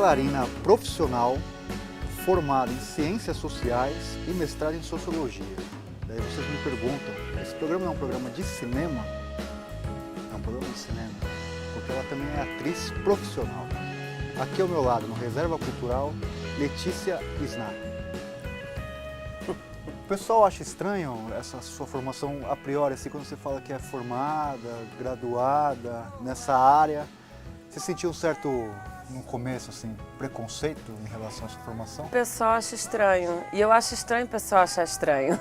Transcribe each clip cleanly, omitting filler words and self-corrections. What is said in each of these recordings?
bailarina profissional formada em Ciências Sociais e mestrada em Sociologia. Daí vocês me perguntam, esse programa é um programa de cinema? É um programa de cinema, porque ela também é atriz profissional. Aqui ao meu lado, no Reserva Cultural, Letícia Isnar. O pessoal acha estranho essa sua formação a priori, assim, quando você fala que é formada, graduada nessa área. Você sentiu um certo, no começo, assim, preconceito em relação à sua formação? O pessoal acha estranho. E eu acho estranho o pessoal achar estranho.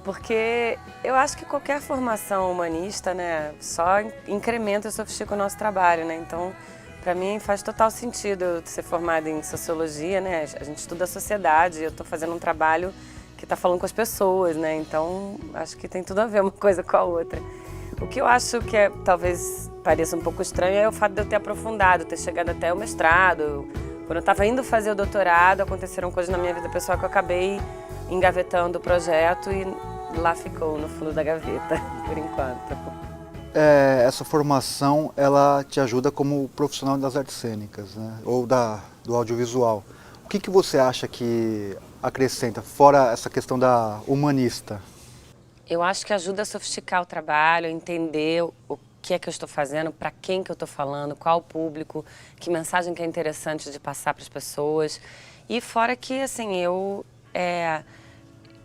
Porque eu acho que qualquer formação humanista, né, só incrementa e sofistica o nosso trabalho, né? Então, para mim faz total sentido eu ser formada em sociologia, né? A gente estuda a sociedade, eu estou fazendo um trabalho que está falando com as pessoas, né? Então, acho que tem tudo a ver uma coisa com a outra. O que eu acho que talvez pareça um pouco estranho é o fato de eu ter aprofundado, ter chegado até o mestrado. Quando eu estava indo fazer o doutorado, aconteceram coisas na minha vida pessoal que eu acabei engavetando o projeto e lá ficou no fundo da gaveta, por enquanto. Essa formação, ela te ajuda como profissional das artes cênicas, né? Ou do audiovisual. O que você acha que acrescenta, fora essa questão da humanista? Eu acho que ajuda a sofisticar o trabalho, a entender o que é que eu estou fazendo, para quem que eu estou falando, qual o público, que mensagem que é interessante de passar para as pessoas. E fora que, assim,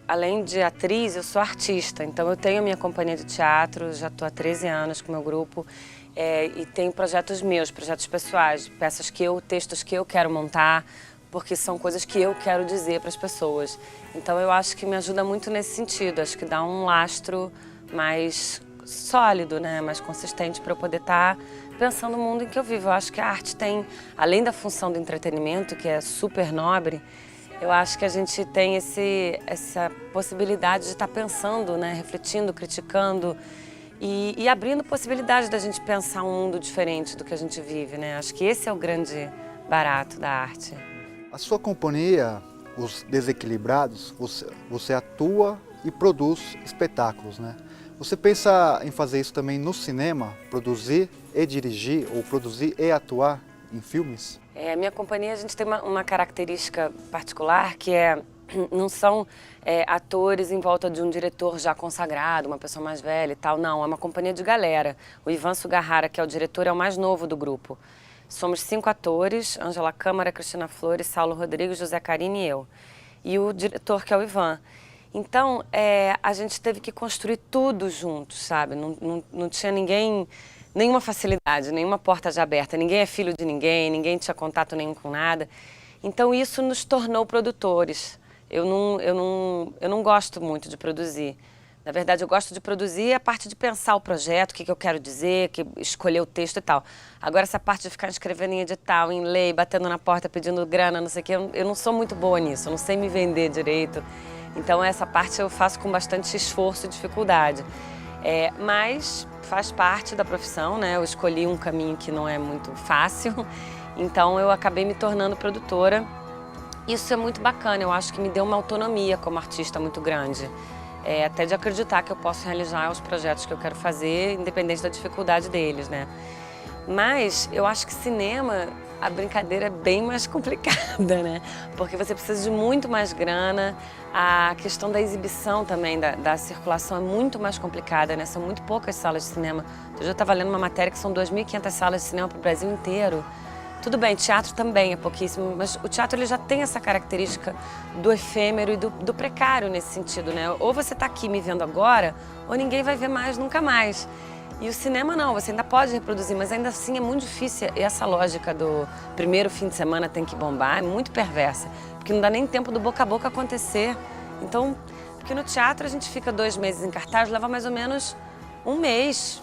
além de atriz, eu sou artista, então eu tenho minha companhia de teatro, já estou há 13 anos com o meu grupo, e tenho projetos meus, projetos pessoais, textos que eu quero montar, porque são coisas que eu quero dizer para as pessoas. Então eu acho que me ajuda muito nesse sentido, acho que dá um lastro mais sólido, né, mais consistente para eu poder estar pensando no mundo em que eu vivo. Eu acho que a arte tem, além da função do entretenimento, que é super nobre, eu acho que a gente tem essa possibilidade de estar pensando, né, refletindo, criticando e abrindo possibilidade da gente pensar um mundo diferente do que a gente vive, né? Acho que esse é o grande barato da arte. A sua companhia, Os Desequilibrados, você atua e produz espetáculos, né? Você pensa em fazer isso também no cinema, produzir e dirigir, ou produzir e atuar em filmes? A minha companhia, a gente tem uma característica particular que não são atores em volta de um diretor já consagrado, uma pessoa mais velha e tal, não, é uma companhia de galera. O Ivan Sugahara, que é o diretor, é o mais novo do grupo. Somos 5 atores, Ângela Câmara, Cristina Flores, Saulo Rodrigues, José Carine e eu. E o diretor, que é o Ivan. Então, a gente teve que construir tudo juntos, sabe? Não tinha nenhuma facilidade, nenhuma porta já aberta. Ninguém é filho de ninguém, ninguém tinha contato nenhum com nada. Então, isso nos tornou produtores. Eu não gosto muito de produzir. Na verdade, eu gosto de produzir a parte de pensar o projeto, o que eu quero dizer, escolher o texto e tal. Agora, essa parte de ficar escrevendo em edital, em lei, batendo na porta, pedindo grana, não sei o quê, eu não sou muito boa nisso, eu não sei me vender direito. Então, essa parte eu faço com bastante esforço e dificuldade. Mas faz parte da profissão, né? Eu escolhi um caminho que não é muito fácil, então eu acabei me tornando produtora. Isso é muito bacana, eu acho que me deu uma autonomia como artista muito grande. Até de acreditar que eu posso realizar os projetos que eu quero fazer, independente da dificuldade deles, né? Mas eu acho que cinema, a brincadeira é bem mais complicada, né? Porque você precisa de muito mais grana, a questão da exibição também, da circulação é muito mais complicada, né? São muito poucas salas de cinema. Eu já estava lendo uma matéria que são 2.500 salas de cinema para o Brasil inteiro. Tudo bem, teatro também é pouquíssimo, mas o teatro ele já tem essa característica do efêmero e do precário nesse sentido, né? Ou você está aqui me vendo agora, ou ninguém vai ver mais, nunca mais. E o cinema não, você ainda pode reproduzir, mas ainda assim é muito difícil. E essa lógica do primeiro fim de semana tem que bombar é muito perversa, porque não dá nem tempo do boca a boca acontecer. Então, porque no teatro a gente fica 2 meses em cartaz, leva mais ou menos 1 mês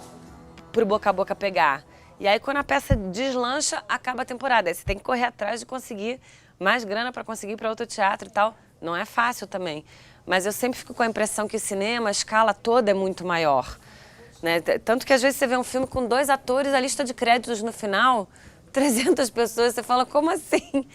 para o boca a boca pegar. E aí, quando a peça deslancha, acaba a temporada. Aí você tem que correr atrás de conseguir mais grana para conseguir para outro teatro e tal. Não é fácil também. Mas eu sempre fico com a impressão que o cinema, a escala toda é muito maior, né? Tanto que às vezes você vê um filme com 2 atores, a lista de créditos no final, 300 pessoas, você fala, como assim?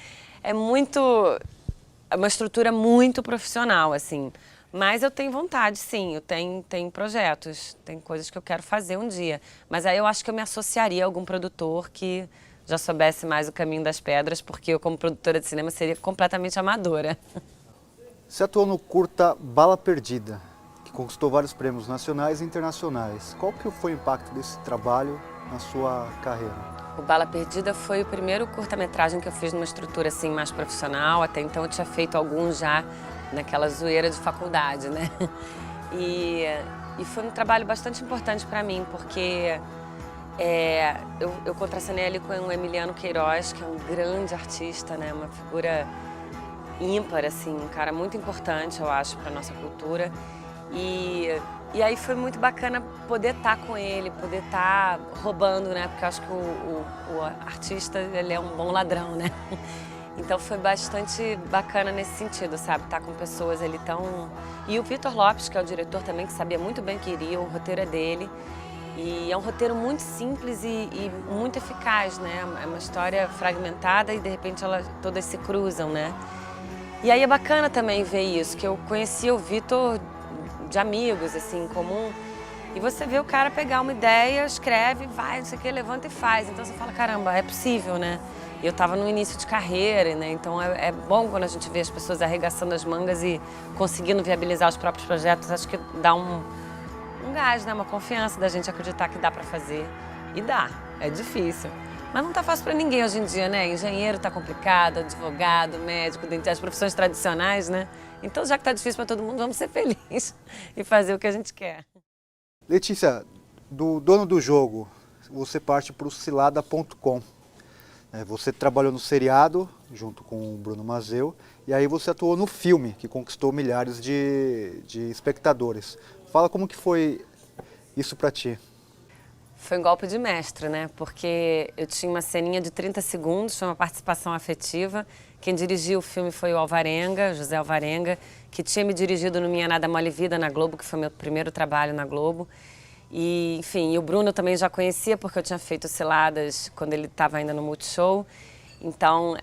É uma estrutura muito profissional, assim. Mas eu tenho vontade, sim, eu tenho projetos, tem coisas que eu quero fazer um dia. Mas aí eu acho que eu me associaria a algum produtor que já soubesse mais o caminho das pedras, porque eu, como produtora de cinema, seria completamente amadora. Você atuou no curta Bala Perdida, que conquistou vários prêmios nacionais e internacionais. Qual que foi o impacto desse trabalho na sua carreira? O Bala Perdida foi o primeiro curta-metragem que eu fiz numa estrutura assim mais profissional. Até então eu tinha feito alguns já naquela zoeira de faculdade, né? E foi um trabalho bastante importante para mim, porque eu contracenei ali com o Emiliano Queiroz, que é um grande artista, né? Uma figura ímpar, assim, um cara muito importante, eu acho, para nossa cultura. E aí foi muito bacana poder estar com ele, poder estar roubando, né? Porque eu acho que o artista, ele é um bom ladrão, né? Então foi bastante bacana nesse sentido, sabe? Estar com pessoas ali tão... E o Vitor Lopes, que é o diretor também, que sabia muito bem o que iria, o roteiro é dele. E é um roteiro muito simples e muito eficaz, né? É uma história fragmentada e de repente todas se cruzam, né? E aí é bacana também ver isso, que eu conhecia o Vitor de amigos, assim, em comum. E você vê o cara pegar uma ideia, escreve, vai, não sei o que, levanta e faz. Então você fala, caramba, é possível, né? Eu estava no início de carreira, né? Então é bom quando a gente vê as pessoas arregaçando as mangas e conseguindo viabilizar os próprios projetos. Acho que dá um gás, né? Uma confiança da gente acreditar que dá para fazer. E dá, é difícil. Mas não tá fácil para ninguém hoje em dia, né? Engenheiro tá complicado, advogado, médico, dentista, as profissões tradicionais, né? Então, já que tá difícil para todo mundo, vamos ser felizes e fazer o que a gente quer. Letícia, do dono do jogo, você parte para o cilada.com. Você trabalhou no seriado, junto com o Bruno Mazzeo, e aí você atuou no filme, que conquistou milhares de espectadores. Fala como que foi isso para ti. Foi um golpe de mestre, né? Porque eu tinha uma ceninha de 30 segundos, foi uma participação afetiva. Quem dirigiu o filme foi o Alvarenga, José Alvarenga, que tinha me dirigido no Minha Nada Mole Vida na Globo, que foi meu primeiro trabalho na Globo. E, enfim, e o Bruno eu também já conhecia, porque eu tinha feito Ciladas quando ele estava ainda no Multishow. Então,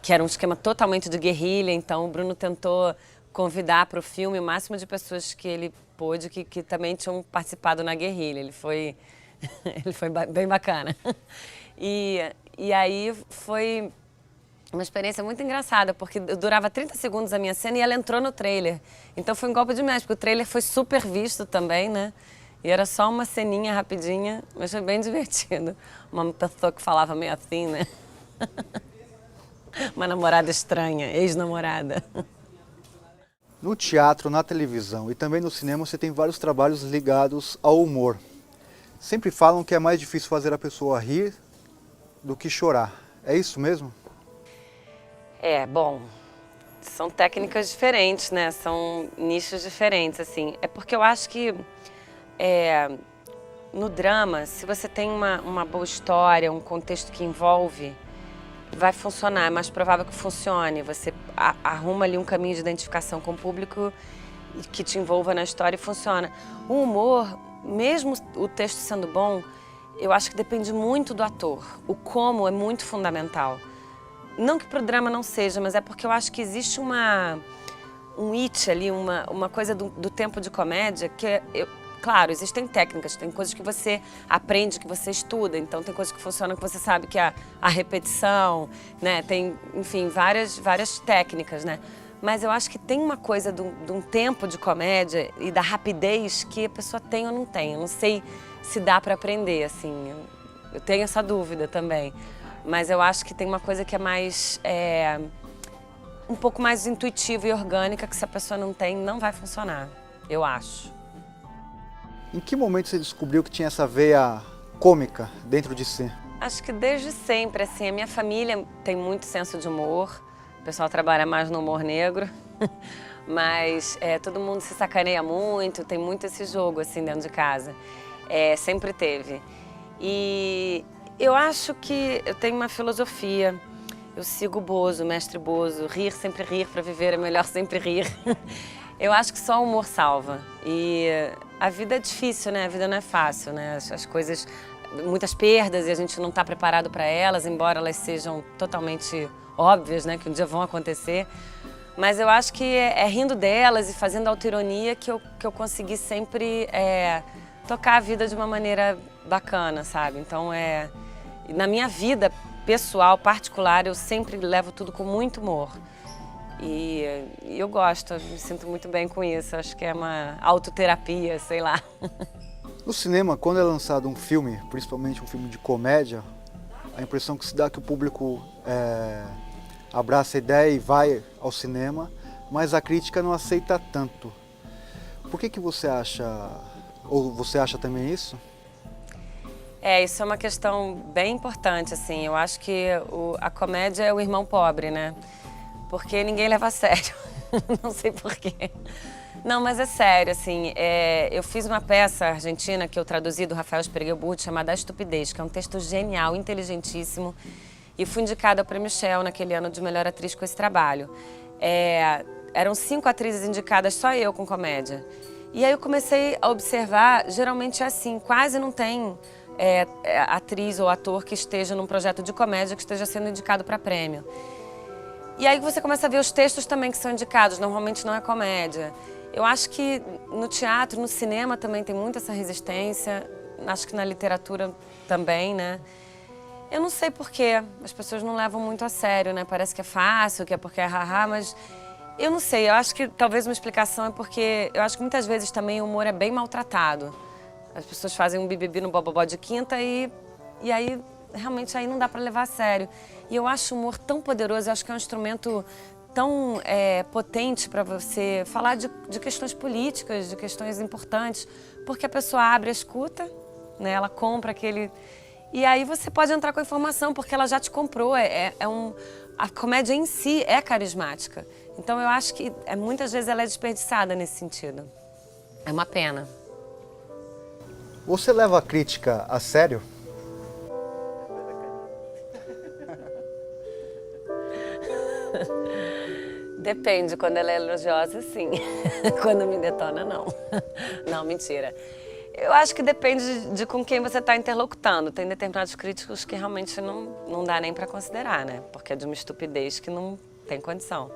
que era um esquema totalmente de guerrilha, então o Bruno tentou convidar para o filme o máximo de pessoas que ele pôde, que também tinham participado na guerrilha. Ele foi bem bacana. E aí foi uma experiência muito engraçada, porque durava 30 segundos a minha cena e ela entrou no trailer. Então foi um golpe de mestre, porque o trailer foi super visto também, né? E era só uma ceninha rapidinha, mas foi bem divertido. Uma pessoa que falava meio assim, né? Uma namorada estranha, ex-namorada. No teatro, na televisão e também no cinema, você tem vários trabalhos ligados ao humor. Sempre falam que é mais difícil fazer a pessoa rir do que chorar. É isso mesmo? Bom, são técnicas diferentes, né? São nichos diferentes, assim. É porque eu acho que no drama, se você tem uma boa história, um contexto que envolve, vai funcionar, é mais provável que funcione. Você arruma ali um caminho de identificação com o público que te envolva na história e funciona. O humor, mesmo o texto sendo bom, eu acho que depende muito do ator. O como é muito fundamental. Não que pro drama não seja, mas é porque eu acho que existe um it ali, uma coisa do tempo de comédia que claro, existem técnicas, tem coisas que você aprende, que você estuda, então tem coisas que funcionam que você sabe que é a repetição, né? Tem, enfim, várias técnicas, né? Mas eu acho que tem uma coisa de um tempo de comédia e da rapidez que a pessoa tem ou não tem. Eu não sei se dá para aprender, assim. Eu tenho essa dúvida também. Mas eu acho que tem uma coisa que é mais... um pouco mais intuitiva e orgânica, que se a pessoa não tem, não vai funcionar. Eu acho. Em que momento você descobriu que tinha essa veia cômica dentro de si? Acho que desde sempre, assim, a minha família tem muito senso de humor. O pessoal trabalha mais no humor negro, mas todo mundo se sacaneia muito, tem muito esse jogo, assim, dentro de casa. Sempre teve. E eu acho que eu tenho uma filosofia. Eu sigo o Bozo, o mestre Bozo, rir, sempre rir, para viver é melhor sempre rir. Eu acho que só o humor salva. E a vida é difícil, né? A vida não é fácil, né? As coisas, muitas perdas e a gente não está preparado para elas, embora elas sejam totalmente óbvias, né? Que um dia vão acontecer. Mas eu acho que é rindo delas e fazendo autoironia que eu consegui sempre tocar a vida de uma maneira bacana, sabe? Então, na minha vida pessoal, particular, eu sempre levo tudo com muito humor. E eu gosto, me sinto muito bem com isso, acho que é uma autoterapia, sei lá. No cinema, quando é lançado um filme, principalmente um filme de comédia, a impressão que se dá é que o público abraça a ideia e vai ao cinema, mas a crítica não aceita tanto. Por que você acha, ou você acha também isso? Isso é uma questão bem importante, assim. Eu acho que a comédia é o irmão pobre, né? Porque ninguém leva a sério. Não sei porquê. Não, mas é sério, assim. Eu fiz uma peça argentina que eu traduzi do Rafael Spregelburg chamada A Estupidez, que é um texto genial, inteligentíssimo. E fui indicada ao Prêmio Shell naquele ano de melhor atriz com esse trabalho. Eram 5 atrizes indicadas, só eu com comédia. E aí eu comecei a observar, geralmente é assim, quase não tem atriz ou ator que esteja num projeto de comédia que esteja sendo indicado para prêmio. E aí você começa a ver os textos também que são indicados, normalmente não é comédia. Eu acho que no teatro, no cinema também tem muito essa resistência, acho que na literatura também, né? Eu não sei porquê, as pessoas não levam muito a sério, né? Parece que é fácil, que é porque é haha, mas eu não sei, eu acho que talvez uma explicação é porque eu acho que muitas vezes também o humor é bem maltratado. As pessoas fazem um bibibi no bobobó de quinta e aí realmente aí não dá para levar a sério. E eu acho o humor tão poderoso, eu acho que é um instrumento tão potente para você falar de questões políticas, de questões importantes, porque a pessoa abre a escuta, né? Ela compra aquele... E aí você pode entrar com a informação, porque ela já te comprou, a comédia em si é carismática. Então eu acho que muitas vezes ela é desperdiçada nesse sentido. É uma pena. Você leva a crítica a sério? Depende, quando ela é elogiosa, sim. Quando me detona, não. Não, mentira. Eu acho que depende de com quem você está interlocutando. Tem determinados críticos que realmente não dá nem para considerar, né? Porque é de uma estupidez que não tem condição.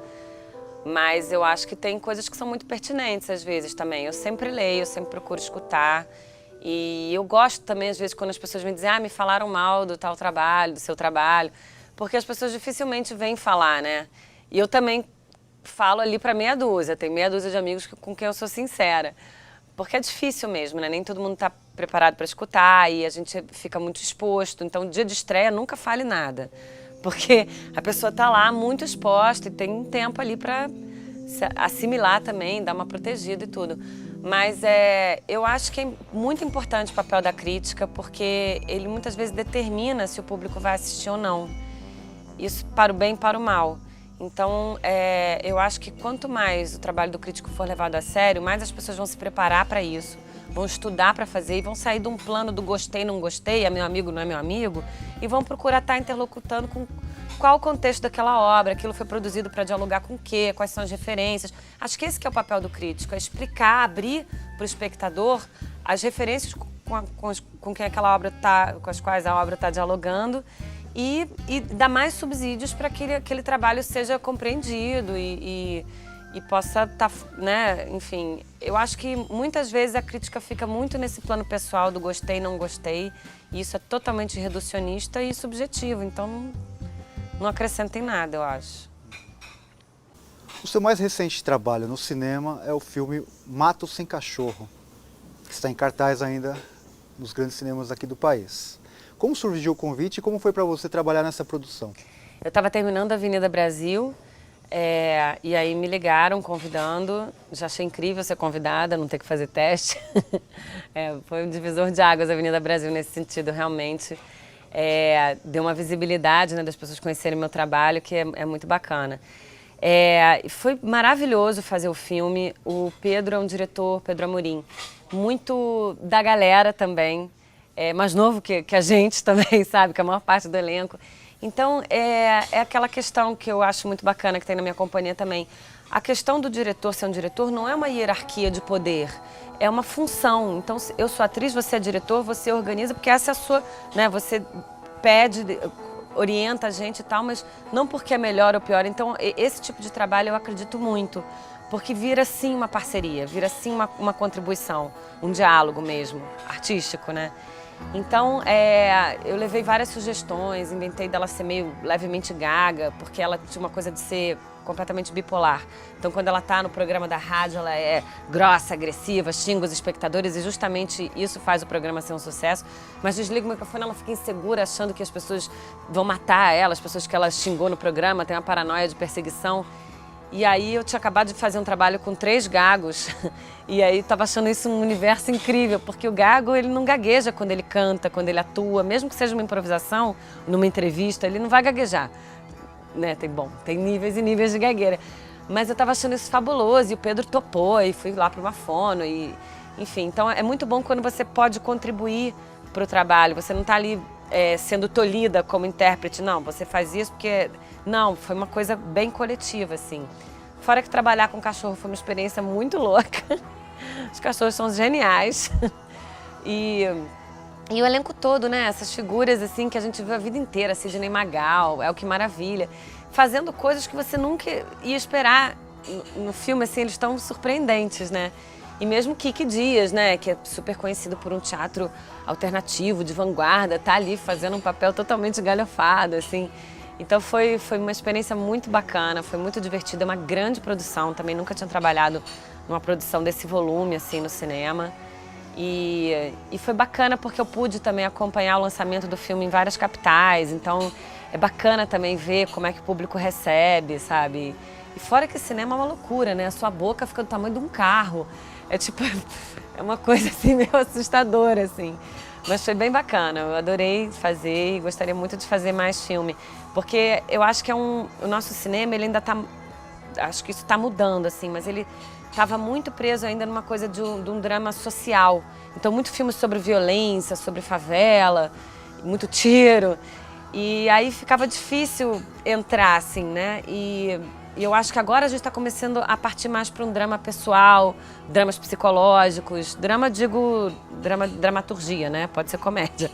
Mas eu acho que tem coisas que são muito pertinentes às vezes também. Eu sempre leio, eu sempre procuro escutar. E eu gosto também, às vezes, quando as pessoas me dizem me falaram mal do tal trabalho, do seu trabalho. Porque as pessoas dificilmente vêm falar, né? E eu também falo ali para meia dúzia. Tem meia dúzia de amigos com quem eu sou sincera. Porque é difícil mesmo, né? Nem todo mundo está preparado para escutar e a gente fica muito exposto. Então, dia de estreia, nunca fale nada. Porque a pessoa está lá muito exposta e tem um tempo ali para assimilar também, dar uma protegida e tudo. Mas eu acho que é muito importante o papel da crítica, porque ele muitas vezes determina se o público vai assistir ou não. Isso para o bem e para o mal. Então, eu acho que quanto mais o trabalho do crítico for levado a sério, mais as pessoas vão se preparar para isso, vão estudar para fazer e vão sair de um plano do gostei, não gostei, é meu amigo, não é meu amigo, e vão procurar estar interlocutando com qual o contexto daquela obra, aquilo foi produzido para dialogar com o quê, quais são as referências. Acho que esse que é o papel do crítico, é explicar, abrir para o espectador as referências com quem aquela obra com as quais a obra está dialogando, e dar mais subsídios para que aquele trabalho seja compreendido e possa estar, né? Enfim, eu acho que muitas vezes a crítica fica muito nesse plano pessoal do gostei, não gostei, e isso é totalmente reducionista e subjetivo, então não acrescenta em nada, eu acho. O seu mais recente trabalho no cinema é o filme Mato Sem Cachorro, que está em cartaz ainda nos grandes cinemas aqui do país. Como surgiu o convite e como foi para você trabalhar nessa produção? Eu estava terminando a Avenida Brasil e aí me ligaram convidando. Já achei incrível ser convidada, não ter que fazer teste. Foi um divisor de águas a Avenida Brasil nesse sentido, realmente. Deu uma visibilidade, né, das pessoas conhecerem meu trabalho, que é muito bacana. Foi maravilhoso fazer o filme. O Pedro é um diretor, Pedro Amorim, muito da galera também. Mais novo que a gente também, sabe? Que a maior parte do elenco. Então, é aquela questão que eu acho muito bacana, que tem na minha companhia também. A questão do diretor ser um diretor não é uma hierarquia de poder, é uma função. Então, eu sou atriz, você é diretor, você organiza, porque essa é a sua... né? Você pede, orienta a gente e tal, mas não porque é melhor ou pior. Então, esse tipo de trabalho eu acredito muito, porque vira sim uma parceria, vira sim uma contribuição, um diálogo mesmo, artístico, né? Então, eu levei várias sugestões, inventei dela ser meio levemente gaga, porque ela tinha uma coisa de ser completamente bipolar. Então, quando ela tá no programa da rádio, ela é grossa, agressiva, xinga os espectadores e justamente isso faz o programa ser um sucesso. Mas desliga o microfone, ela fica insegura, achando que as pessoas vão matar ela, as pessoas que ela xingou no programa, tem uma paranoia de perseguição. E aí eu tinha acabado de fazer um trabalho com 3 gagos e aí estava achando isso um universo incrível, porque o gago ele não gagueja quando ele canta, quando ele atua, mesmo que seja uma improvisação, numa entrevista, ele não vai gaguejar. Né? Tem níveis e níveis de gagueira. Mas eu estava achando isso fabuloso e o Pedro topou e fui lá para uma fono e enfim, então é muito bom quando você pode contribuir para o trabalho, você não está ali sendo tolhida como intérprete, não, você faz isso porque... Não, foi uma coisa bem coletiva, assim. Fora que trabalhar com cachorro foi uma experiência muito louca. Os cachorros são geniais. E o elenco todo, né? Essas figuras, assim, que a gente viu a vida inteira. Sidney Magal, El Que Maravilha. Fazendo coisas que você nunca ia esperar no filme, assim, eles estão surpreendentes, né? E mesmo Kiki Dias, né, que é super conhecido por um teatro alternativo, de vanguarda, tá ali fazendo um papel totalmente galhofado, assim. Então foi uma experiência muito bacana, foi muito divertida, é uma grande produção, também nunca tinha trabalhado numa produção desse volume, assim, no cinema. E foi bacana porque eu pude também acompanhar o lançamento do filme em várias capitais, então é bacana também ver como é que o público recebe, sabe? E fora que cinema é uma loucura, né? A sua boca fica do tamanho de um carro. É tipo, é uma coisa assim meio assustadora, assim. Mas foi bem bacana, eu adorei fazer e gostaria muito de fazer mais filme. Porque eu acho que o nosso cinema, ele ainda tá, acho que isso está mudando, assim, mas ele estava muito preso ainda numa coisa de um drama social. Então, muito filme sobre violência, sobre favela, muito tiro. E aí ficava difícil entrar, assim, né? E eu acho que agora a gente está começando a partir mais para um drama pessoal, dramas psicológicos, dramaturgia, né? Pode ser comédia.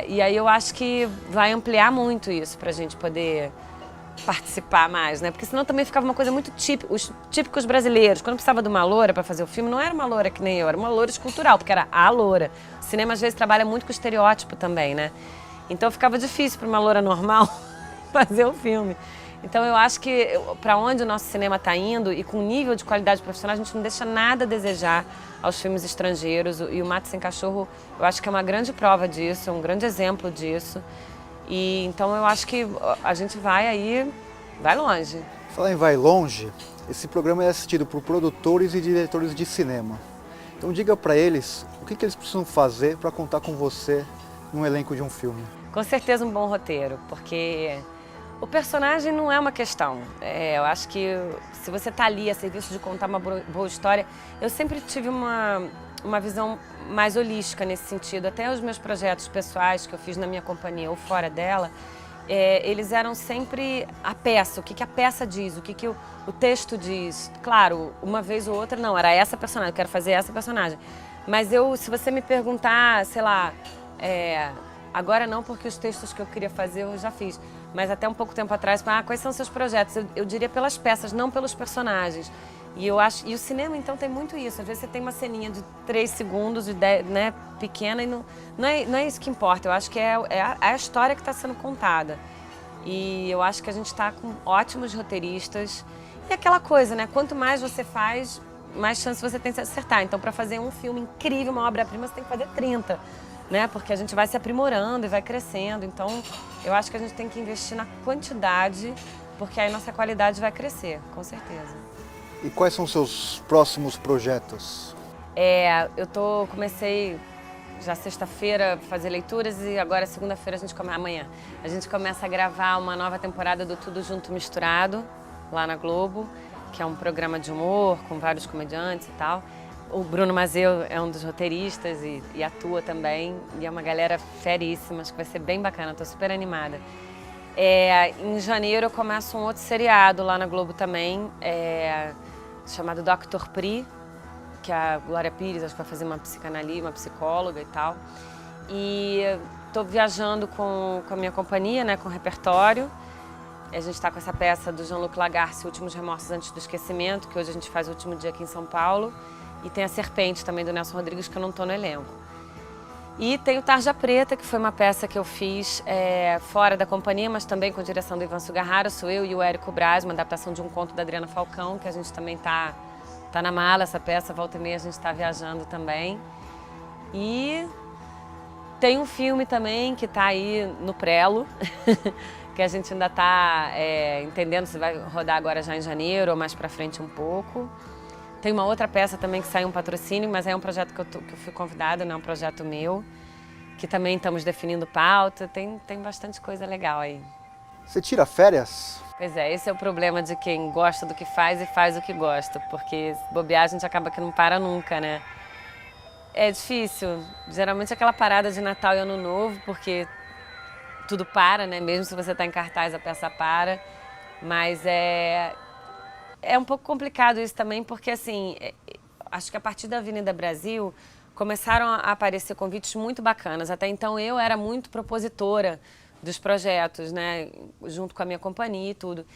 E aí eu acho que vai ampliar muito isso para a gente poder participar mais, né? Porque senão também ficava uma coisa muito típica, os típicos brasileiros. Quando precisava de uma loura para fazer o filme, não era uma loura que nem eu, era uma loura escultural, porque era a loura. O cinema às vezes trabalha muito com estereótipo também, né? Então ficava difícil para uma loura normal fazer o filme. Então eu acho que para onde o nosso cinema está indo e com o nível de qualidade profissional, a gente não deixa nada a desejar aos filmes estrangeiros. E o Mato Sem Cachorro, eu acho que é uma grande prova disso, é um grande exemplo disso. E então eu acho que a gente vai longe. Falar em vai longe, esse programa é assistido por produtores e diretores de cinema. Então diga para eles o que eles precisam fazer para contar com você no elenco de um filme. Com certeza um bom roteiro, porque o personagem não é uma questão. Eu acho que se você está ali a serviço de contar uma boa história, eu sempre tive uma visão mais holística nesse sentido. Até os meus projetos pessoais que eu fiz na minha companhia ou fora dela, eles eram sempre a peça, o que a peça diz, o que o texto diz. Claro, uma vez ou outra, não, era essa personagem, eu quero fazer essa personagem. Mas se você me perguntar, sei lá, agora não, porque os textos que eu queria fazer eu já fiz, mas até um pouco tempo atrás, quais são os seus projetos? Eu diria pelas peças, não pelos personagens. E o cinema, então, tem muito isso. Às vezes você tem uma ceninha de 3 segundos, né, pequena, e não é isso que importa. Eu acho que é a história que está sendo contada. E eu acho que a gente está com ótimos roteiristas. E aquela coisa, né? Quanto mais você faz, mais chance você tem de acertar. Então, para fazer um filme incrível, uma obra-prima, você tem que fazer 30. Né? Porque a gente vai se aprimorando e vai crescendo. Então, eu acho que a gente tem que investir na quantidade, porque aí nossa qualidade vai crescer, com certeza. E quais são os seus próximos projetos? Comecei já sexta-feira a fazer leituras e agora segunda-feira amanhã, a gente começa a gravar uma nova temporada do Tudo Junto Misturado, lá na Globo, que é um programa de humor com vários comediantes e tal. O Bruno Mazeu é um dos roteiristas e atua também, e é uma galera feríssima, acho que vai ser bem bacana, estou super animada. Em janeiro eu começo um outro seriado lá na Globo também, chamado Dr. Pri, que a Glória Pires acho que vai fazer uma psicanalista, uma psicóloga e tal. E estou viajando com a minha companhia, né, com o repertório. A gente está com essa peça do Jean-Luc Lagarce, Últimos Remorsos Antes do Esquecimento, que hoje a gente faz o último dia aqui em São Paulo. E tem a Serpente também do Nelson Rodrigues, que eu não estou no elenco. E tem o Tarja Preta, que foi uma peça que eu fiz fora da companhia, mas também com direção do Ivan Sugarrara. Sou eu e o Érico Braz, uma adaptação de um conto da Adriana Falcão, que a gente também tá na mala, essa peça, volta e meia a gente está viajando também. E tem um filme também que está aí no prelo, que a gente ainda está entendendo se vai rodar agora já em janeiro ou mais para frente um pouco. Tem uma outra peça também que saiu um patrocínio, mas é um projeto que eu fui convidada, não é um projeto meu, que também estamos definindo pauta. Tem bastante coisa legal aí. Você tira férias? Pois é, esse é o problema de quem gosta do que faz e faz o que gosta, porque se bobear a gente acaba que não para nunca, né? É difícil, geralmente aquela parada de Natal e Ano Novo, porque tudo para, né? Mesmo se você está em cartaz, a peça para, mas é um pouco complicado isso também, porque assim, acho que a partir da Avenida Brasil começaram a aparecer convites muito bacanas. Até então eu era muito propositora dos projetos, né, junto com a minha companhia e tudo.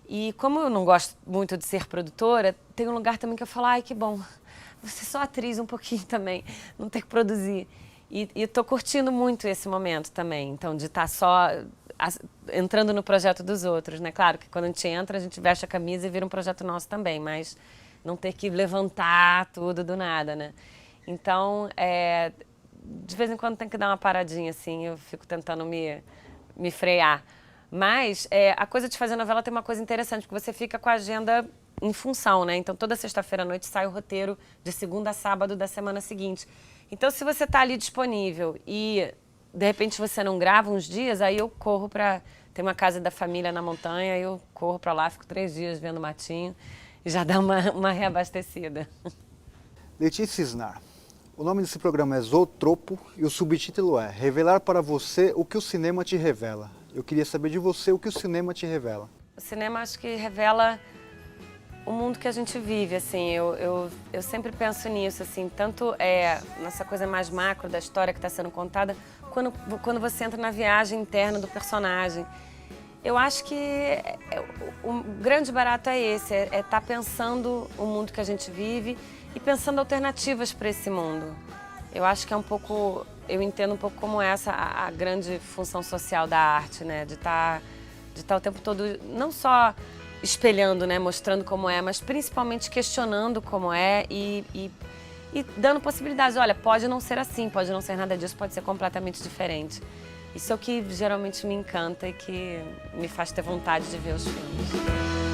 E como eu não gosto muito de ser produtora, tem um lugar também que eu falo, ai, que bom, você só atriz um pouquinho também, não ter que produzir. E tô curtindo muito esse momento também, então, de estar só entrando no projeto dos outros, né? Claro que quando a gente entra, a gente veste a camisa e vira um projeto nosso também, mas não ter que levantar tudo do nada, né? Então, de vez em quando tem que dar uma paradinha, assim, eu fico tentando me frear. Mas a coisa de fazer novela tem uma coisa interessante, porque você fica com a agenda em função, né? Então, toda sexta-feira à noite sai o roteiro de segunda a sábado da semana seguinte. Então, se você está ali disponível e, de repente, você não grava uns dias, aí eu corro para... Tem uma casa da família na montanha, eu corro para lá, fico 3 dias vendo o matinho e já dá uma reabastecida. Letícia Isnar, o nome desse programa é Zootropo e o subtítulo é Revelar para você o que o cinema te revela. Eu queria saber de você o que o cinema te revela. O cinema acho que revela o mundo que a gente vive, assim, eu sempre penso nisso, assim, tanto nessa coisa mais macro da história que está sendo contada, quando você entra na viagem interna do personagem. Eu acho que o grande barato é esse, estar pensando o mundo que a gente vive e pensando alternativas para esse mundo. Eu acho que é um pouco, eu entendo um pouco como essa a grande função social da arte, né, de estar o tempo todo, não só espelhando, né, mostrando como é, mas principalmente questionando como é e dando possibilidades. Olha, pode não ser assim, pode não ser nada disso, pode ser completamente diferente. Isso é o que geralmente me encanta e que me faz ter vontade de ver os filmes.